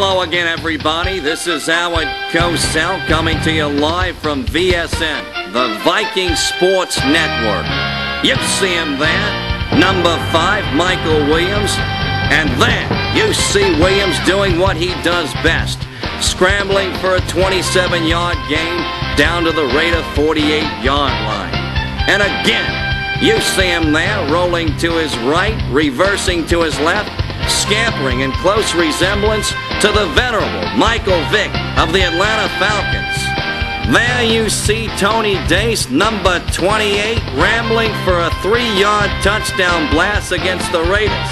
Hello again, everybody. This is how it goes south, coming to you live from VSN, the Viking Sports Network. You see him there, number 5, Michael Williams. And there, you see Williams doing what he does best, scrambling for a 27-yard gain down to the Raider 48-yard line. And again, you see him there, rolling to his right, reversing to his left, scampering in close resemblance to the venerable Michael Vick of the Atlanta Falcons. There you see Tony Dace, number 28, rambling for a 3-yard touchdown blast against the Raiders.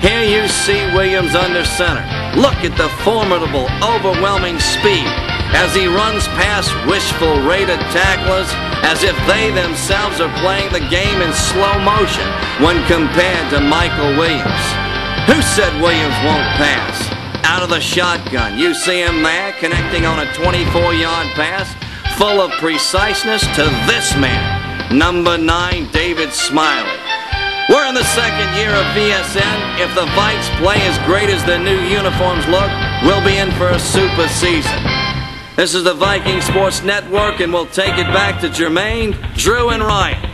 Here you see Williams under center. Look at the formidable, overwhelming speed as he runs past wishful Raider tacklers as if they themselves are playing the game in slow motion when compared to Michael Williams. Who said Williams won't pass? Out of the shotgun, you see him there connecting on a 24-yard pass full of preciseness to this man, number 9, David Smiley. We're in the second year of VSN. If the Vikes play as great as their new uniforms look, we'll be in for a super season. This is the Viking Sports Network, and we'll take it back to Jermaine, Drew, and Ryan.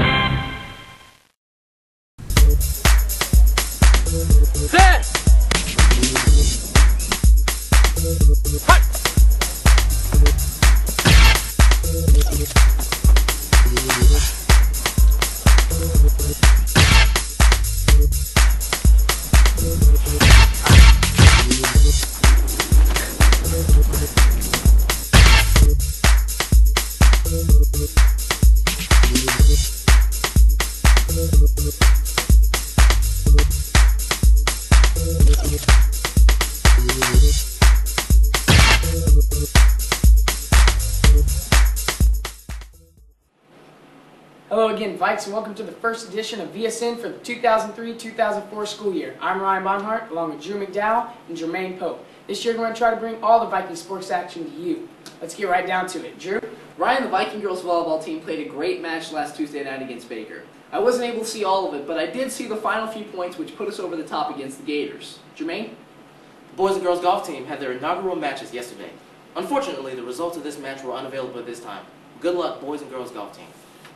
Hello again, Vikes, and welcome to the first edition of VSN for the 2003-2004 school year. I'm Ryan Bonhardt, along with Drew McDowell and Jermaine Pope. This year we're going to try to bring all the Viking sports action to you. Let's get right down to it. Drew? Ryan, the Viking girls volleyball team played a great match last Tuesday night against Baker. I wasn't able to see all of it, but I did see the final few points which put us over the top against the Gators. Jermaine? The boys and girls golf team had their inaugural matches yesterday. Unfortunately, the results of this match were unavailable at this time. Good luck, boys and girls golf team.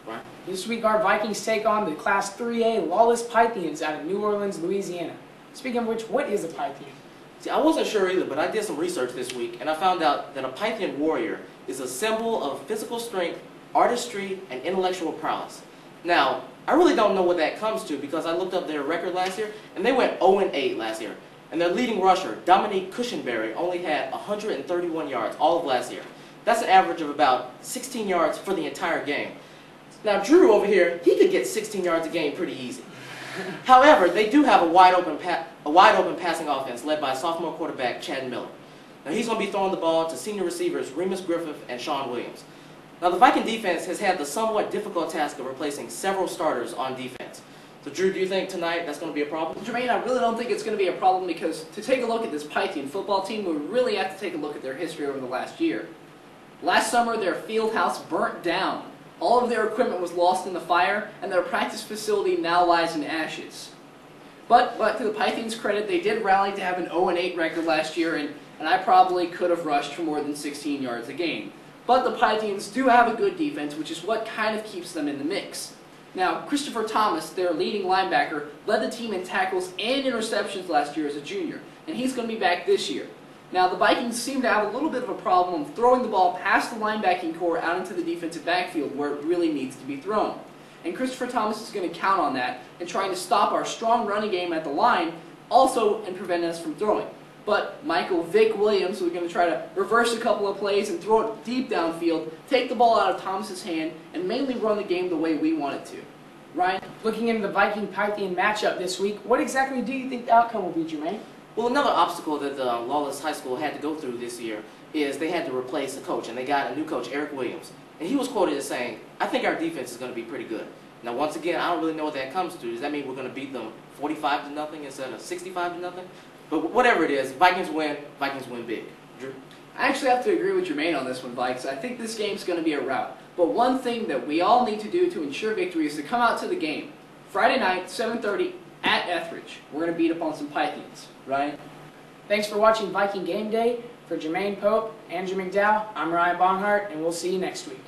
Ryan? This week our Vikings take on the Class 3A Lawless Pythians out of New Orleans, Louisiana. Speaking of which, what is a Pythian? See, I wasn't sure either, but I did some research this week, and I found out that a Pythian warrior is a symbol of physical strength, artistry, and intellectual prowess. Now, I really don't know what that comes to because I looked up their record last year, and they went 0-8 last year. And their leading rusher, Dominique Cushenberry, only had 131 yards all of last year. That's an average of about 16 yards for the entire game. Now, Drew over here, he could get 16 yards a game pretty easy. However, they do have a wide open passing offense led by sophomore quarterback Chad Miller. Now, he's going to be throwing the ball to senior receivers Remus Griffith and Sean Williams. Now, the Viking defense has had the somewhat difficult task of replacing several starters on defense. So, Drew, do you think tonight that's going to be a problem? Jermaine, I really don't think it's going to be a problem because to take a look at this Pythian football team, we really have to take a look at their history over the last year. Last summer, their field house burnt down. All of their equipment was lost in the fire, and their practice facility now lies in ashes. But to the Pythians' credit, they did rally to have an 0-8 record last year, and I probably could have rushed for more than 16 yards a game. But the Pythians do have a good defense, which is what kind of keeps them in the mix. Now, Christopher Thomas, their leading linebacker, led the team in tackles and interceptions last year as a junior, and he's going to be back this year. Now, the Vikings seem to have a little bit of a problem throwing the ball past the linebacking core out into the defensive backfield where it really needs to be thrown. And Christopher Thomas is going to count on that and trying to stop our strong running game at the line, also and preventing us from throwing. But Michael Vick Williams is going to try to reverse a couple of plays and throw it deep downfield, take the ball out of Thomas's hand, and mainly run the game the way we want it to. Ryan? Looking into the Viking-Pythian matchup this week, what exactly do you think the outcome will be, Jermaine? Well, another obstacle that the Lawless High School had to go through this year is they had to replace a coach, and they got a new coach, Eric Williams. And he was quoted as saying, "I think our defense is going to be pretty good." Now, once again, I don't really know what that comes to. Does that mean we're going to beat them 45-0 instead of 65-0? But whatever it is, Vikings win big. Drew? I actually have to agree with Jermaine on this one, Vikes. I think this game's going to be a rout. But one thing that we all need to do to ensure victory is to come out to the game. Friday night, 7:30, at Etheridge. We're going to beat up on some Pythians. Ryan? Thanks for watching Viking Game Day. For Jermaine Pope, Andrew McDowell, I'm Ryan Bonhardt, and we'll see you next week.